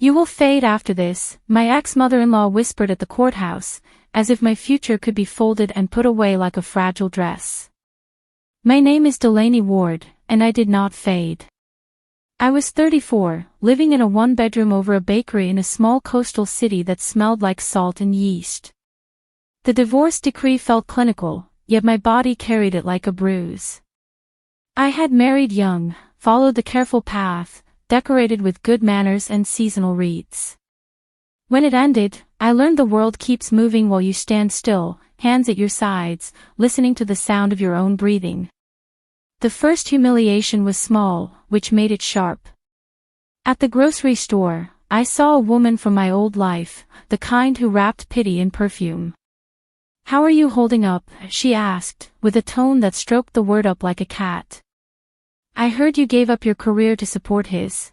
You will fade after this, my ex-mother-in-law whispered at the courthouse, as if my future could be folded and put away like a fragile dress. My name is Delaney Ward, and I did not fade. I was 34, living in a one-bedroom over a bakery in a small coastal city that smelled like salt and yeast. The divorce decree felt clinical, yet my body carried it like a bruise. I had married young, followed the careful path, decorated with good manners and seasonal wreaths. When it ended, I learned the world keeps moving while you stand still, hands at your sides, listening to the sound of your own breathing. The first humiliation was small, which made it sharp. At the grocery store, I saw a woman from my old life, the kind who wrapped pity in perfume. "How are you holding up?" she asked, with a tone that stroked the word up like a cat. "I heard you gave up your career to support his."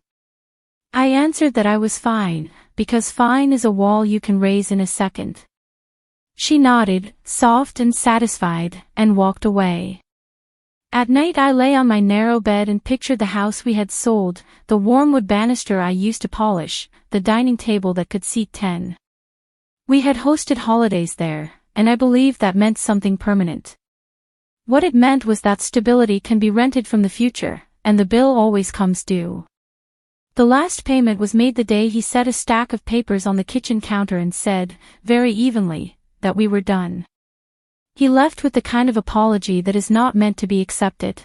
I answered that I was fine, because fine is a wall you can raise in a second. She nodded, soft and satisfied, and walked away. At night I lay on my narrow bed and pictured the house we had sold, the warm wood banister I used to polish, the dining table that could seat 10. We had hosted holidays there, and I believed that meant something permanent. What it meant was that stability can be rented from the future, and the bill always comes due. The last payment was made the day he set a stack of papers on the kitchen counter and said, very evenly, that we were done. He left with the kind of apology that is not meant to be accepted.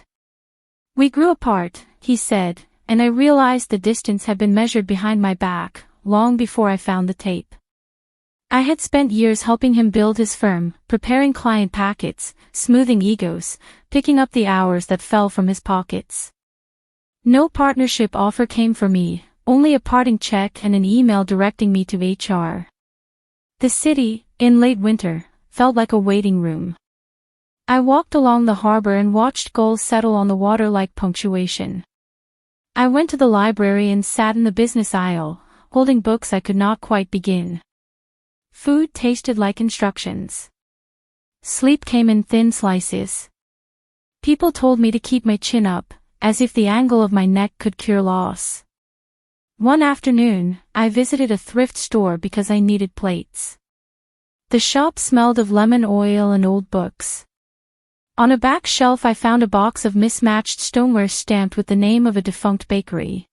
"We grew apart," he said, and I realized the distance had been measured behind my back, long before I found the tape. I had spent years helping him build his firm, preparing client packets, smoothing egos, picking up the hours that fell from his pockets. No partnership offer came for me, only a parting check and an email directing me to HR. The city, in late winter, felt like a waiting room. I walked along the harbor and watched gulls settle on the water like punctuation. I went to the library and sat in the business aisle, holding books I could not quite begin. Food tasted like instructions. Sleep came in thin slices. People told me to keep my chin up, as if the angle of my neck could cure loss. One afternoon, I visited a thrift store because I needed plates. The shop smelled of lemon oil and old books. On a back shelf I found a box of mismatched stoneware stamped with the name of a defunct bakery.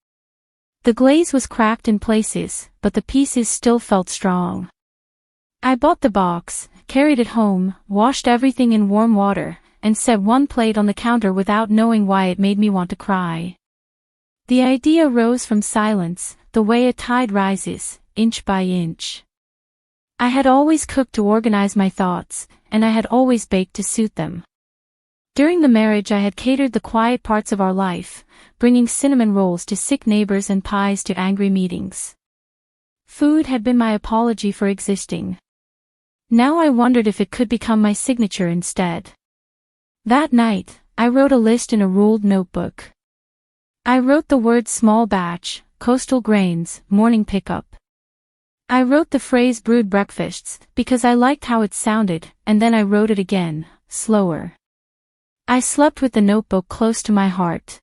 The glaze was cracked in places, but the pieces still felt strong. I bought the box, carried it home, washed everything in warm water, and set one plate on the counter without knowing why it made me want to cry. The idea rose from silence, the way a tide rises, inch by inch. I had always cooked to organize my thoughts, and I had always baked to suit them. During the marriage I had catered the quiet parts of our life, bringing cinnamon rolls to sick neighbors and pies to angry meetings. Food had been my apology for existing. Now I wondered if it could become my signature instead. That night, I wrote a list in a ruled notebook. I wrote the words small batch, coastal grains, morning pickup. I wrote the phrase brewed breakfasts, because I liked how it sounded, and then I wrote it again, slower. I slept with the notebook close to my heart.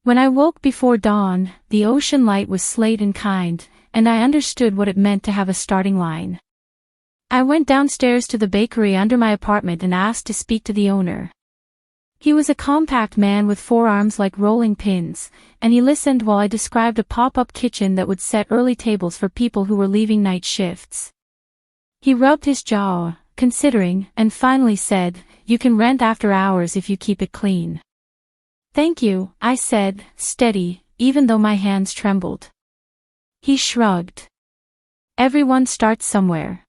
When I woke before dawn, the ocean light was slate and kind, and I understood what it meant to have a starting line. I went downstairs to the bakery under my apartment and asked to speak to the owner. He was a compact man with forearms like rolling pins, and he listened while I described a pop-up kitchen that would set early tables for people who were leaving night shifts. He rubbed his jaw, considering, and finally said, "You can rent after hours if you keep it clean." "Thank you," I said, steady, even though my hands trembled. He shrugged. "Everyone starts somewhere."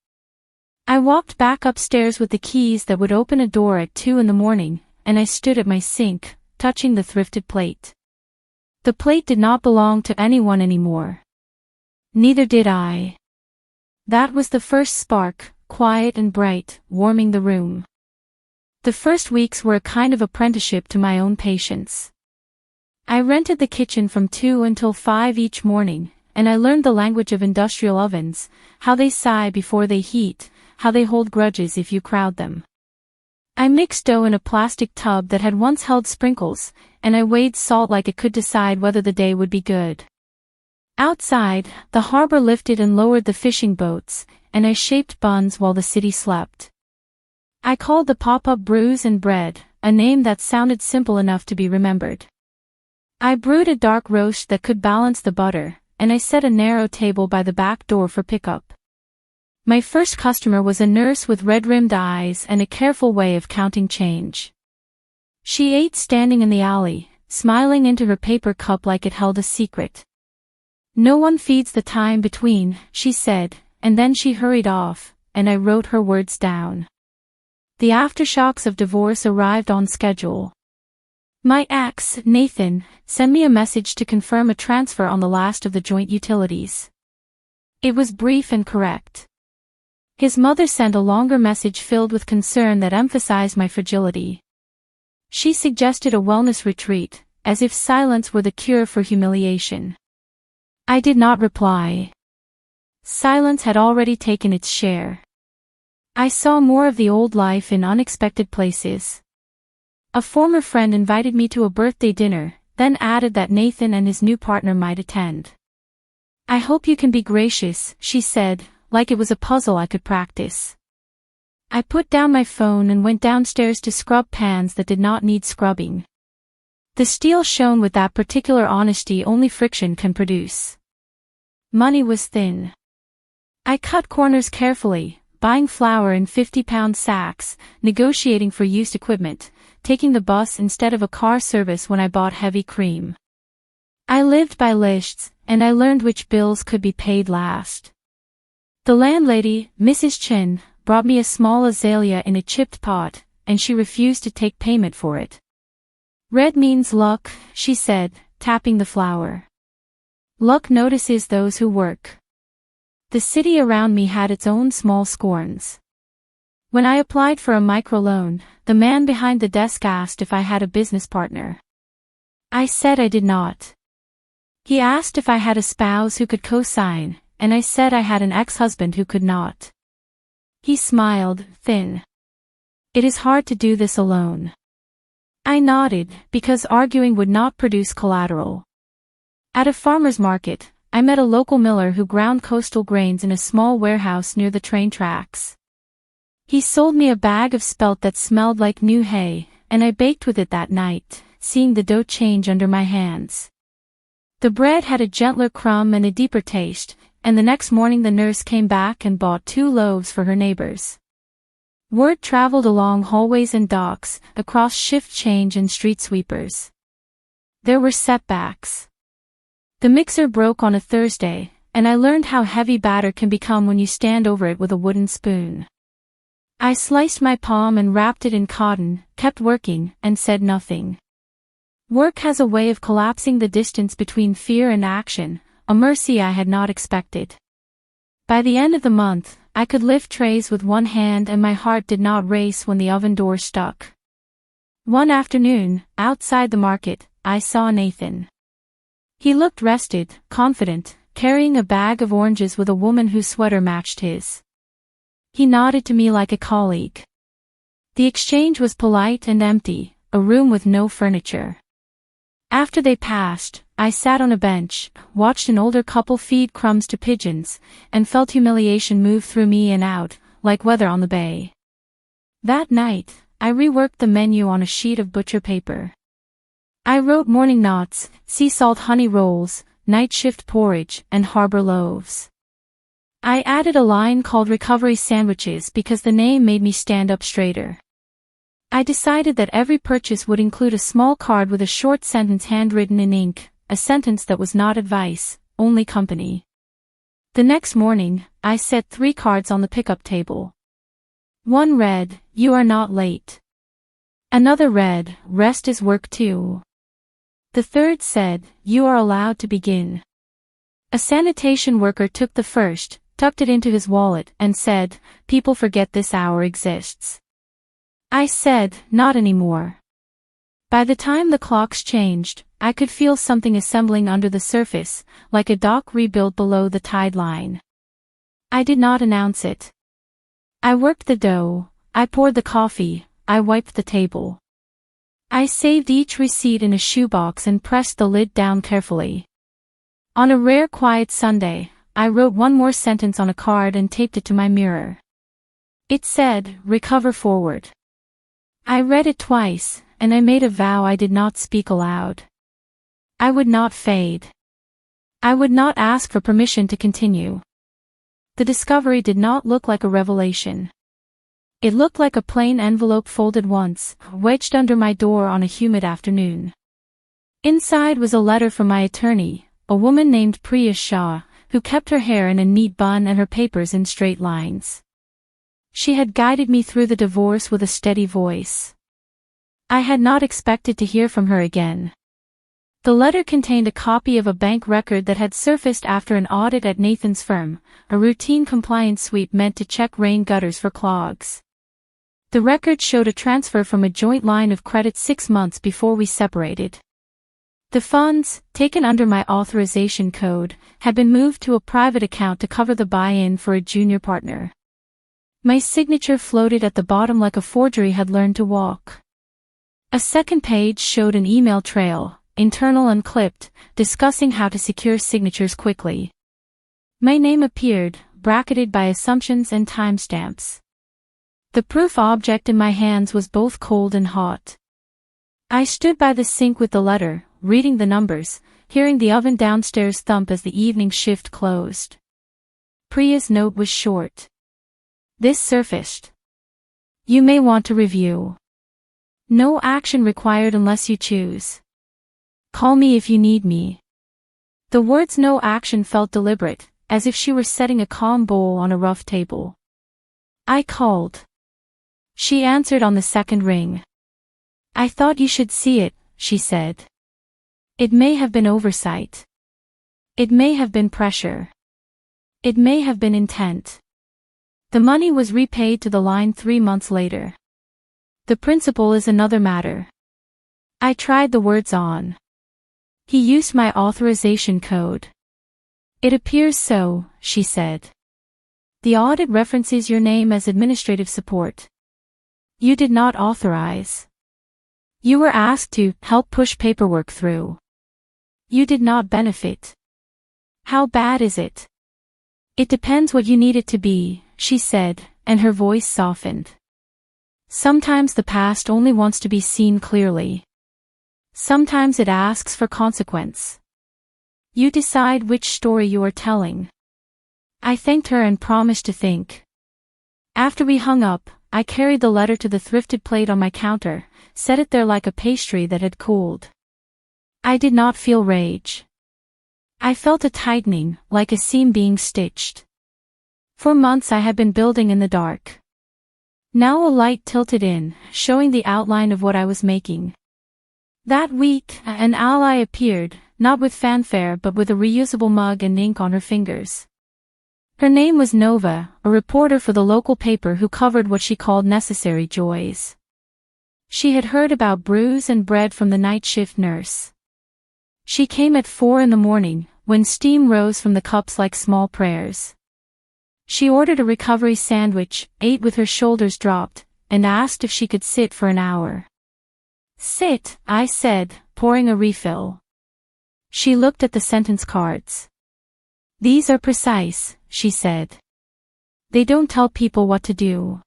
I walked back upstairs with the keys that would open a door at 2 in the morning, and I stood at my sink, touching the thrifted plate. The plate did not belong to anyone anymore. Neither did I. That was the first spark, quiet and bright, warming the room. The first weeks were a kind of apprenticeship to my own patience. I rented the kitchen from 2 until 5 each morning, and I learned the language of industrial ovens, how they sigh before they heat, how they hold grudges if you crowd them. I mixed dough in a plastic tub that had once held sprinkles, and I weighed salt like it could decide whether the day would be good. Outside, the harbor lifted and lowered the fishing boats, and I shaped buns while the city slept. I called the pop-up brews and bread, a name that sounded simple enough to be remembered. I brewed a dark roast that could balance the butter, and I set a narrow table by the back door for pickup. My first customer was a nurse with red-rimmed eyes and a careful way of counting change. She ate standing in the alley, smiling into her paper cup like it held a secret. "No one feeds the time between," she said, and then she hurried off, and I wrote her words down. The aftershocks of divorce arrived on schedule. My ex, Nathan, sent me a message to confirm a transfer on the last of the joint utilities. It was brief and correct. His mother sent a longer message filled with concern that emphasized my fragility. She suggested a wellness retreat, as if silence were the cure for humiliation. I did not reply. Silence had already taken its share. I saw more of the old life in unexpected places. A former friend invited me to a birthday dinner, then added that Nathan and his new partner might attend. "I hope you can be gracious," she said, like it was a puzzle I could practice. I put down my phone and went downstairs to scrub pans that did not need scrubbing. The steel shone with that particular honesty only friction can produce. Money was thin. I cut corners carefully, buying flour in 50-pound sacks, negotiating for used equipment, taking the bus instead of a car service when I bought heavy cream. I lived by lists, and I learned which bills could be paid last. The landlady, Mrs. Chin, brought me a small azalea in a chipped pot, and she refused to take payment for it. "Red means luck," she said, tapping the flower. "Luck notices those who work." The city around me had its own small scorns. When I applied for a microloan, the man behind the desk asked if I had a business partner. I said I did not. He asked if I had a spouse who could co-sign, and I said I had an ex-husband who could not. He smiled, thin. "It is hard to do this alone." I nodded, because arguing would not produce collateral. At a farmer's market, I met a local miller who ground coastal grains in a small warehouse near the train tracks. He sold me a bag of spelt that smelled like new hay, and I baked with it that night, seeing the dough change under my hands. The bread had a gentler crumb and a deeper taste, and the next morning the nurse came back and bought 2 loaves for her neighbors. Word traveled along hallways and docks, across shift change and street sweepers. There were setbacks. The mixer broke on a Thursday, and I learned how heavy batter can become when you stand over it with a wooden spoon. I sliced my palm and wrapped it in cotton, kept working, and said nothing. Work has a way of collapsing the distance between fear and action, a mercy I had not expected. By the end of the month, I could lift trays with one hand and my heart did not race when the oven door stuck. One afternoon, outside the market, I saw Nathan. He looked rested, confident, carrying a bag of oranges with a woman whose sweater matched his. He nodded to me like a colleague. The exchange was polite and empty, a room with no furniture. After they passed, I sat on a bench, watched an older couple feed crumbs to pigeons, and felt humiliation move through me and out, like weather on the bay. That night, I reworked the menu on a sheet of butcher paper. I wrote morning knots, sea salt honey rolls, night shift porridge, and harbor loaves. I added a line called recovery sandwiches because the name made me stand up straighter. I decided that every purchase would include a small card with a short sentence handwritten in ink, a sentence that was not advice, only company. The next morning, I set 3 cards on the pickup table. One read, "You are not late." Another read, "Rest is work too." The third said, "You are allowed to begin." A sanitation worker took the first, tucked it into his wallet, and said, "People forget this hour exists." I said, "Not anymore." By the time the clocks changed, I could feel something assembling under the surface, like a dock rebuild below the tide line. I did not announce it. I worked the dough, I poured the coffee, I wiped the table. I saved each receipt in a shoebox and pressed the lid down carefully. On a rare quiet Sunday, I wrote one more sentence on a card and taped it to my mirror. It said, "Recover forward." I read it twice, and I made a vow I did not speak aloud. I would not fade. I would not ask for permission to continue. The discovery did not look like a revelation. It looked like a plain envelope folded once, wedged under my door on a humid afternoon. Inside was a letter from my attorney, a woman named Priya Shah, who kept her hair in a neat bun and her papers in straight lines. She had guided me through the divorce with a steady voice. I had not expected to hear from her again. The letter contained a copy of a bank record that had surfaced after an audit at Nathan's firm, a routine compliance sweep meant to check rain gutters for clogs. The record showed a transfer from a joint line of credit 6 months before we separated. The funds, taken under my authorization code, had been moved to a private account to cover the buy-in for a junior partner. My signature floated at the bottom like a forgery had learned to walk. A second page showed an email trail, internal and clipped, discussing how to secure signatures quickly. My name appeared, bracketed by assumptions and timestamps. The proof object in my hands was both cold and hot. I stood by the sink with the letter, reading the numbers, hearing the oven downstairs thump as the evening shift closed. Priya's note was short. This surfaced. You may want to review. No action required unless you choose. Call me if you need me. The words "no action" felt deliberate, as if she were setting a calm bowl on a rough table. I called. She answered on the second ring. I thought you should see it, she said. It may have been oversight. It may have been pressure. It may have been intent. The money was repaid to the line 3 months later. The principle is another matter. I tried the words on. He used my authorization code. It appears so, she said. The audit references your name as administrative support. You did not authorize. You were asked to help push paperwork through. You did not benefit. How bad is it? It depends what you need it to be, she said, and her voice softened. Sometimes the past only wants to be seen clearly. Sometimes it asks for consequence. You decide which story you are telling. I thanked her and promised to think. After we hung up, I carried the letter to the thrifted plate on my counter, set it there like a pastry that had cooled. I did not feel rage. I felt a tightening, like a seam being stitched. For months I had been building in the dark. Now a light tilted in, showing the outline of what I was making. That week, an ally appeared, not with fanfare but with a reusable mug and ink on her fingers. Her name was Nova, a reporter for the local paper who covered what she called necessary joys. She had heard about brews and bread from the night shift nurse. She came at 4 a.m, when steam rose from the cups like small prayers. She ordered a recovery sandwich, ate with her shoulders dropped, and asked if she could sit for an hour. Sit, I said, pouring a refill. She looked at the sentence cards. These are precise, she said. They don't tell people what to do.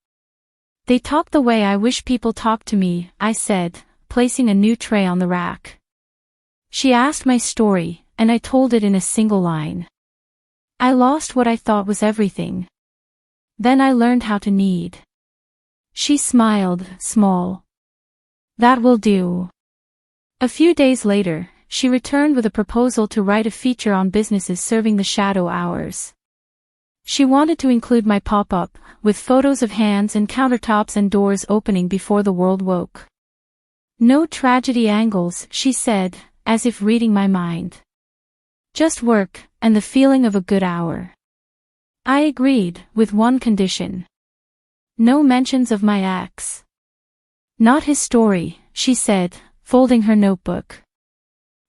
They talk the way I wish people talked to me, I said, placing a new tray on the rack. She asked my story, and I told it in a single line. I lost what I thought was everything. Then I learned how to knead. She smiled, small. That will do. A few days later, she returned with a proposal to write a feature on businesses serving the shadow hours. She wanted to include my pop-up, with photos of hands and countertops and doors opening before the world woke. No tragedy angles, she said, as if reading my mind. Just work, and the feeling of a good hour. I agreed, with one condition. No mentions of my ex. Not his story, she said, folding her notebook.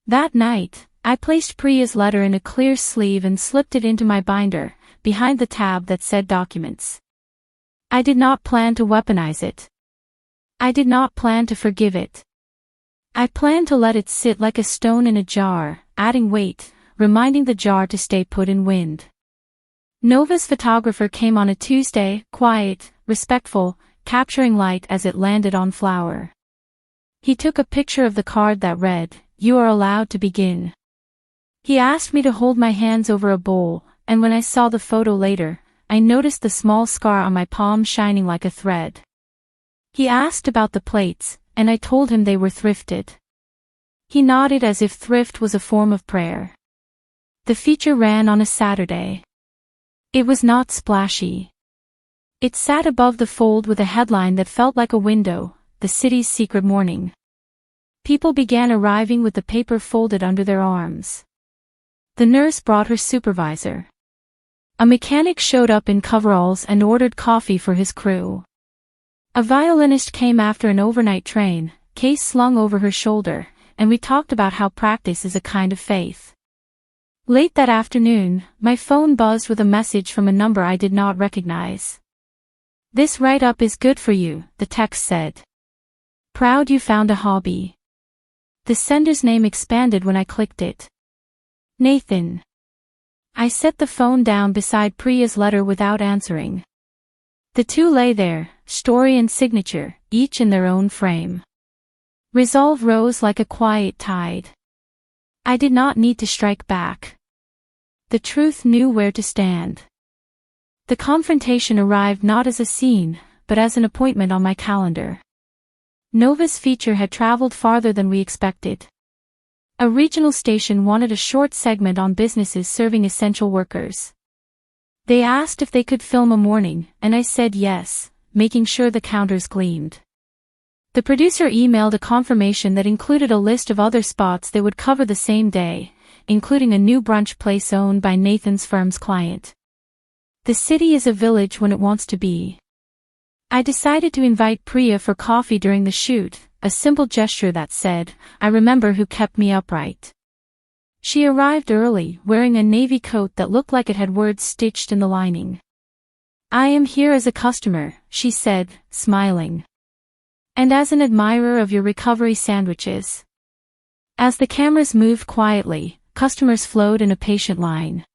That night, I placed Priya's letter in a clear sleeve and slipped it into my binder, behind the tab that said documents. I did not plan to weaponize it. I did not plan to forgive it. I planned to let it sit like a stone in a jar, adding weight, reminding the jar to stay put in wind. Nova's photographer came on a Tuesday, quiet, respectful, capturing light as it landed on flower. He took a picture of the card that read, "You are allowed to begin." He asked me to hold my hands over a bowl, and when I saw the photo later, I noticed the small scar on my palm shining like a thread. He asked about the plates, and I told him they were thrifted. He nodded as if thrift was a form of prayer. The feature ran on a Saturday. It was not splashy. It sat above the fold with a headline that felt like a window, "The City's Secret Mourning." People began arriving with the paper folded under their arms. The nurse brought her supervisor. A mechanic showed up in coveralls and ordered coffee for his crew. A violinist came after an overnight train, case slung over her shoulder, and we talked about how practice is a kind of faith. Late that afternoon, my phone buzzed with a message from a number I did not recognize. "This write-up is good for you," the text said. "Proud you found a hobby." The sender's name expanded when I clicked it. Nathan. I set the phone down beside Priya's letter without answering. The two lay there, story and signature, each in their own frame. Resolve rose like a quiet tide. I did not need to strike back. The truth knew where to stand. The confrontation arrived not as a scene, but as an appointment on my calendar. Nova's feature had traveled farther than we expected. A regional station wanted a short segment on businesses serving essential workers. They asked if they could film a morning, and I said yes, making sure the counters gleamed. The producer emailed a confirmation that included a list of other spots they would cover the same day, including a new brunch place owned by Nathan's firm's client. The city is a village when it wants to be. I decided to invite Priya for coffee during the shoot, a simple gesture that said, "I remember who kept me upright." She arrived early, wearing a navy coat that looked like it had words stitched in the lining. "I am here as a customer," she said, smiling. "And as an admirer of your recovery sandwiches." As the cameras moved quietly, customers flowed in a patient line.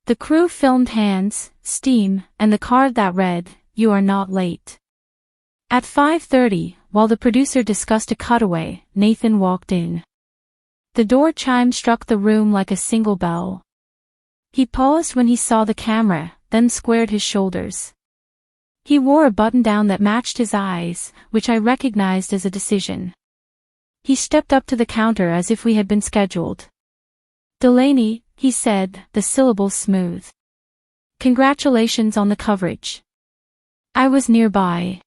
The crew filmed hands, steam, and the card that read, "You are not late." At 5:30, while the producer discussed a cutaway, Nathan walked in. The door chime struck the room like a single bell. He paused when he saw the camera, then squared his shoulders. He wore a button-down that matched his eyes, which I recognized as a decision. He stepped up to the counter as if we had been scheduled. "Delaney," he said, the syllables smooth. "Congratulations on the coverage." I was nearby.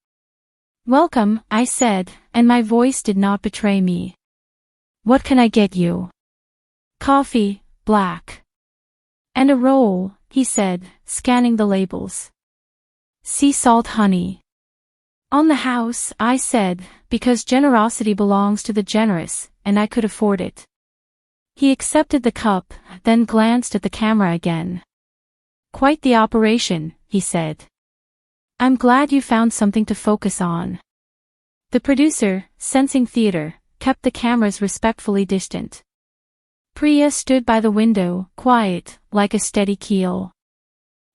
"Welcome," I said, and my voice did not betray me. "What can I get you?" "Coffee, black." "And a roll," he said, scanning the labels. "Sea salt honey." "On the house," I said, because generosity belongs to the generous, and I could afford it. He accepted the cup, then glanced at the camera again. "Quite the operation," he said. "I'm glad you found something to focus on." The producer, sensing theater, kept the cameras respectfully distant. Priya stood by the window, quiet, like a steady keel.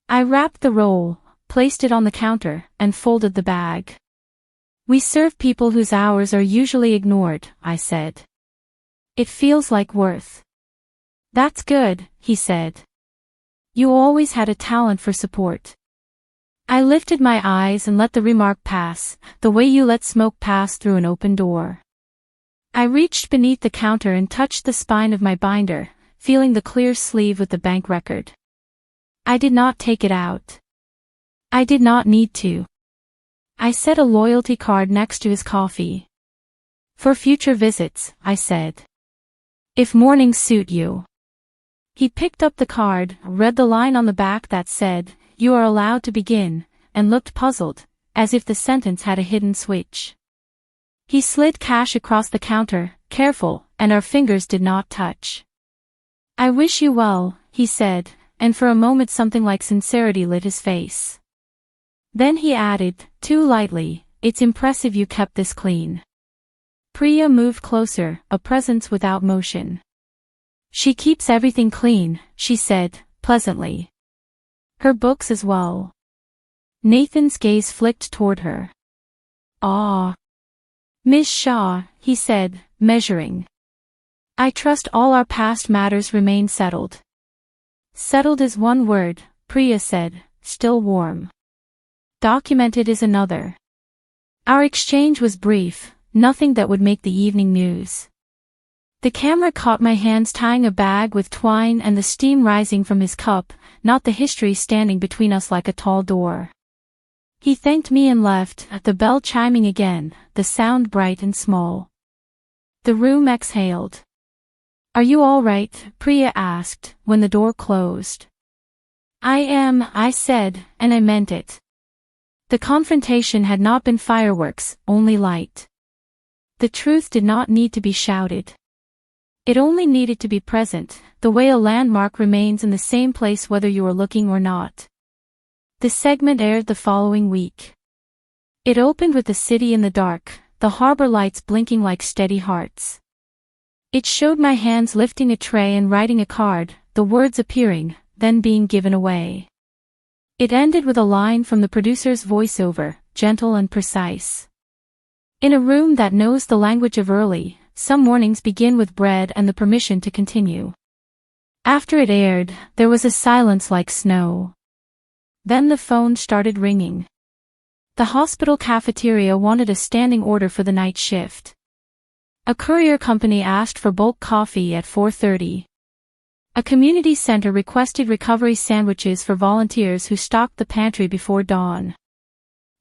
I wrapped the roll, placed it on the counter, and folded the bag. "We serve people whose hours are usually ignored," I said. "It feels like worth." "That's good," he said. "You always had a talent for support." I lifted my eyes and let the remark pass, the way you let smoke pass through an open door. I reached beneath the counter and touched the spine of my binder, feeling the clear sleeve with the bank record. I did not take it out. I did not need to. I set a loyalty card next to his coffee. "For future visits," I said. "If mornings suit you." He picked up the card, read the line on the back that said, "You are allowed to begin," and looked puzzled, as if the sentence had a hidden switch. He slid cash across the counter, careful, and our fingers did not touch. "I wish you well," he said, and for a moment something like sincerity lit his face. Then he added, too lightly, "It's impressive you kept this clean." Priya moved closer, a presence without motion. She keeps everything clean, she said, pleasantly. Her books as well. Nathan's gaze flicked toward her. Ah. Miss Shaw, he said, measuring. I trust all our past matters remain settled. Settled is one word, Priya said, still warm. Documented is another. Our exchange was brief, nothing that would make the evening news. The camera caught my hands tying a bag with twine and the steam rising from his cup, not the history standing between us like a tall door. He thanked me and left, the bell chiming again, the sound bright and small. The room exhaled. Are you all right? Priya asked, when the door closed. I am, I said, and I meant it. The confrontation had not been fireworks, only light. The truth did not need to be shouted. It only needed to be present, the way a landmark remains in the same place whether you are looking or not. The segment aired the following week. It opened with the city in the dark, the harbor lights blinking like steady hearts. It showed my hands lifting a tray and writing a card, the words appearing, then being given away. It ended with a line from the producer's voiceover, gentle and precise. In a room that knows the language of early, some mornings begin with bread and the permission to continue. After it aired, there was a silence like snow. Then the phone started ringing. The hospital cafeteria wanted a standing order for the night shift. A courier company asked for bulk coffee at 4:30. A community center requested recovery sandwiches for volunteers who stocked the pantry before dawn.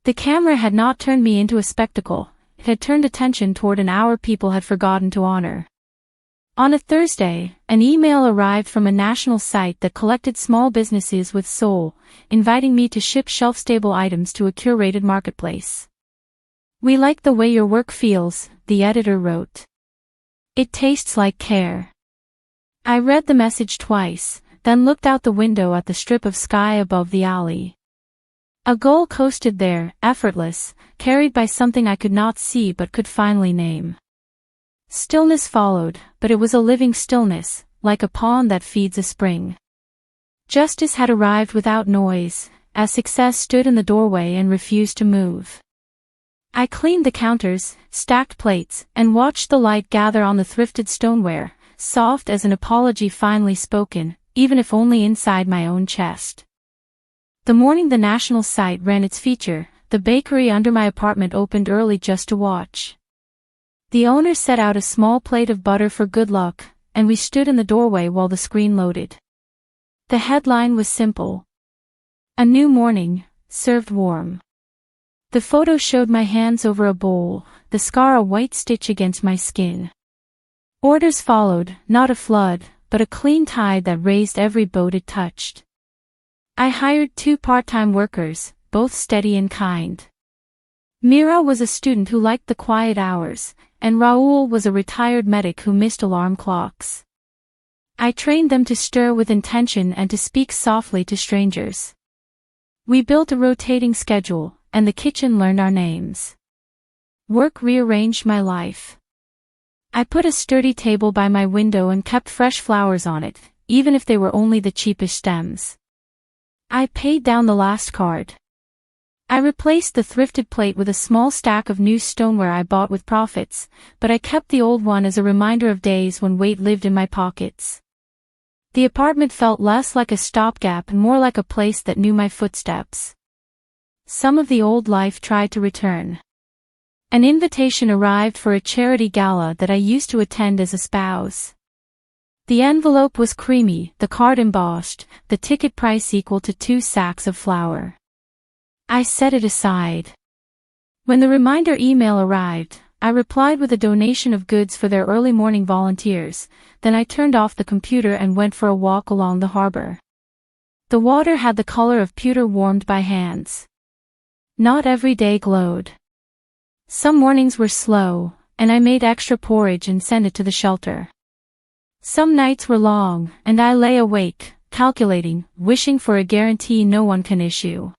The camera had not turned me into a spectacle, it had turned attention toward an hour people had forgotten to honor. On a Thursday, an email arrived from a national site that collected small businesses with soul, inviting me to ship shelf-stable items to a curated marketplace. We like the way your work feels, the editor wrote. It tastes like care. I read the message twice, then looked out the window at the strip of sky above the alley. A gull coasted there, effortless, carried by something I could not see but could finally name. Stillness followed, but it was a living stillness, like a pond that feeds a spring. Justice had arrived without noise, as success stood in the doorway and refused to move. I cleaned the counters, stacked plates, and watched the light gather on the thrifted stoneware, soft as an apology finally spoken, even if only inside my own chest. The morning the national site ran its feature, the bakery under my apartment opened early just to watch. The owner set out a small plate of butter for good luck, and we stood in the doorway while the screen loaded. The headline was simple. A new morning, served warm. The photo showed my hands over a bowl, the scar a white stitch against my skin. Orders followed, not a flood, but a clean tide that raised every boat it touched. I hired 2 part-time workers, both steady and kind. Mira was a student who liked the quiet hours, and Raoul was a retired medic who missed alarm clocks. I trained them to stir with intention and to speak softly to strangers. We built a rotating schedule, and the kitchen learned our names. Work rearranged my life. I put a sturdy table by my window and kept fresh flowers on it, even if they were only the cheapest stems. I paid down the last card. I replaced the thrifted plate with a small stack of new stoneware I bought with profits, but I kept the old one as a reminder of days when weight lived in my pockets. The apartment felt less like a stopgap and more like a place that knew my footsteps. Some of the old life tried to return. An invitation arrived for a charity gala that I used to attend as a spouse. The envelope was creamy, the card embossed, the ticket price equal to 2 sacks of flour. I set it aside. When the reminder email arrived, I replied with a donation of goods for their early morning volunteers, then I turned off the computer and went for a walk along the harbor. The water had the color of pewter warmed by hands. Not every day glowed. Some mornings were slow, and I made extra porridge and sent it to the shelter. Some nights were long, and I lay awake, calculating, wishing for a guarantee no one can issue.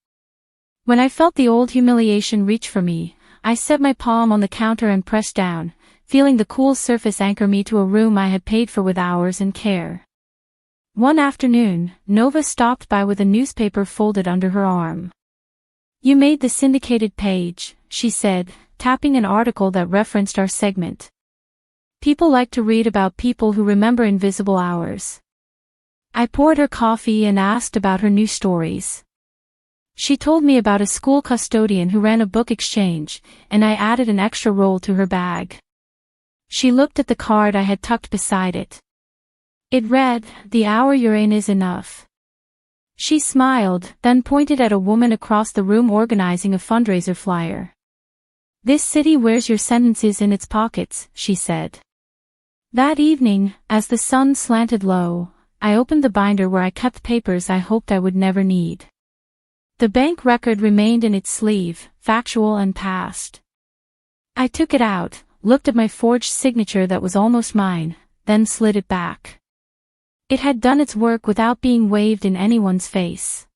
When I felt the old humiliation reach for me, I set my palm on the counter and pressed down, feeling the cool surface anchor me to a room I had paid for with hours and care. One afternoon, Nova stopped by with a newspaper folded under her arm. "You made the syndicated page," she said, tapping an article that referenced our segment. "People like to read about people who remember invisible hours." I poured her coffee and asked about her new stories. She told me about a school custodian who ran a book exchange, and I added an extra roll to her bag. She looked at the card I had tucked beside it. It read, "The hour you're in is enough." She smiled, then pointed at a woman across the room organizing a fundraiser flyer. "This city wears your sentences in its pockets," she said. That evening, as the sun slanted low, I opened the binder where I kept papers I hoped I would never need. The bank record remained in its sleeve, factual and past. I took it out, looked at my forged signature that was almost mine, then slid it back. It had done its work without being waved in anyone's face.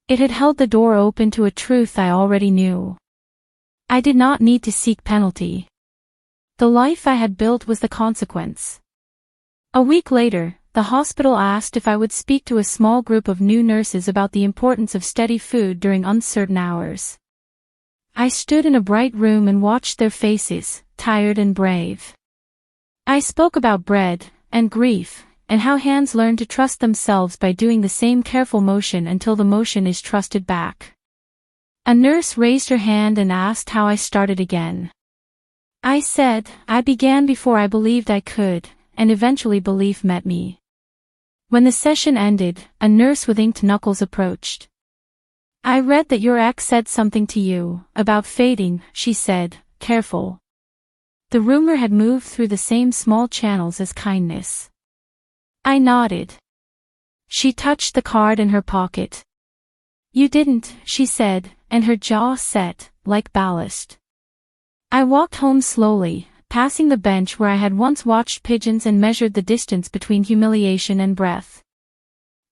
It had held the door open to a truth I already knew. I did not need to seek penalty. The life I had built was the consequence. A week later, the hospital asked if I would speak to a small group of new nurses about the importance of steady food during uncertain hours. I stood in a bright room and watched their faces, tired and brave. I spoke about bread, and grief, and how hands learn to trust themselves by doing the same careful motion until the motion is trusted back. A nurse raised her hand and asked how I started again. I said, "I began before I believed I could, and eventually belief met me." When the session ended, a nurse with inked knuckles approached. "I read that your ex said something to you, about fading," she said, careful. The rumor had moved through the same small channels as kindness. I nodded. She touched the card in her pocket. "You didn't," she said, and her jaw set, like ballast. I walked home slowly, passing the bench where I had once watched pigeons and measured the distance between humiliation and breath.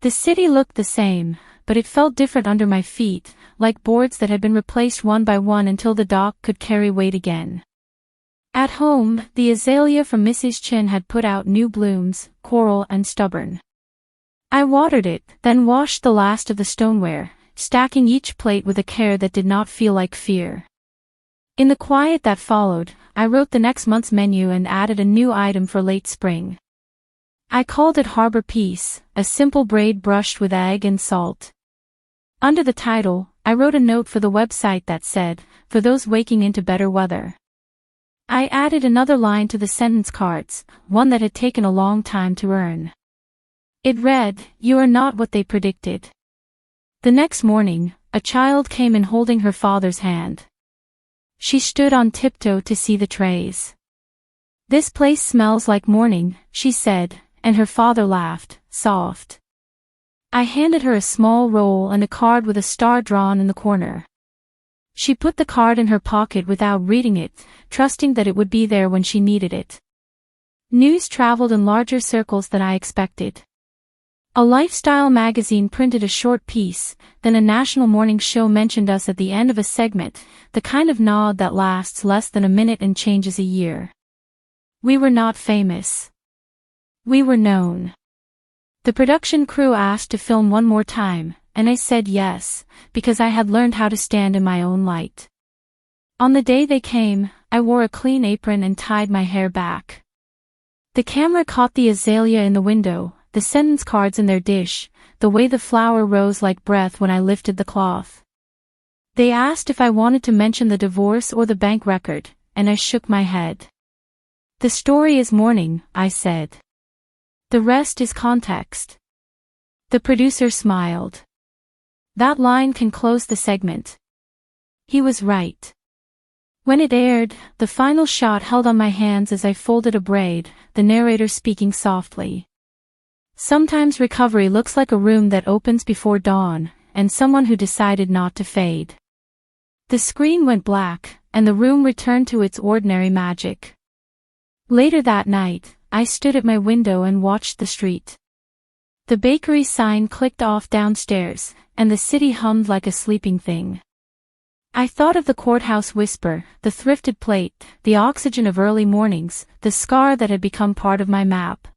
The city looked the same, but it felt different under my feet, like boards that had been replaced one by one until the dock could carry weight again. At home, the azalea from Mrs. Chin had put out new blooms, coral and stubborn. I watered it, then washed the last of the stoneware, stacking each plate with a care that did not feel like fear. In the quiet that followed, I wrote the next month's menu and added a new item for late spring. I called it Harbor Peace, a simple braid brushed with egg and salt. Under the title, I wrote a note for the website that said, "For those waking into better weather." I added another line to the sentence cards, one that had taken a long time to earn. It read, "You are not what they predicted." The next morning, a child came in holding her father's hand. She stood on tiptoe to see the trays. "This place smells like morning," she said, and her father laughed, soft. I handed her a small roll and a card with a star drawn in the corner. She put the card in her pocket without reading it, trusting that it would be there when she needed it. News traveled in larger circles than I expected. A lifestyle magazine printed a short piece, then a national morning show mentioned us at the end of a segment, the kind of nod that lasts less than a minute and changes a year. We were not famous. We were known. The production crew asked to film one more time, and I said yes, because I had learned how to stand in my own light. On the day they came, I wore a clean apron and tied my hair back. The camera caught the azalea in the window, the sentence cards in their dish, the way the flower rose like breath when I lifted the cloth. They asked if I wanted to mention the divorce or the bank record, and I shook my head. "The story is mourning," I said. "The rest is context." The producer smiled. "That line can close the segment." He was right. When it aired, the final shot held on my hands as I folded a braid, the narrator speaking softly. "Sometimes recovery looks like a room that opens before dawn, and someone who decided not to fade." The screen went black, and the room returned to its ordinary magic. Later that night, I stood at my window and watched the street. The bakery sign clicked off downstairs, and the city hummed like a sleeping thing. I thought of the courthouse whisper, the thrifted plate, the oxygen of early mornings, the scar that had become part of my map.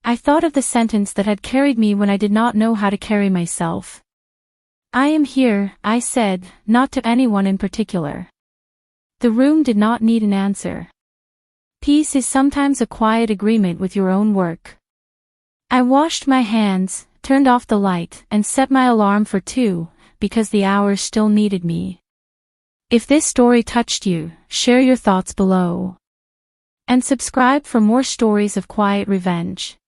I thought of the sentence that had carried me when I did not know how to carry myself. I am here, I said, not to anyone in particular. The room did not need an answer. Peace is sometimes a quiet agreement with your own work. I washed my hands, turned off the light, and set my alarm for 2, because the hour still needed me. If this story touched you, share your thoughts below. And subscribe for more stories of quiet revenge.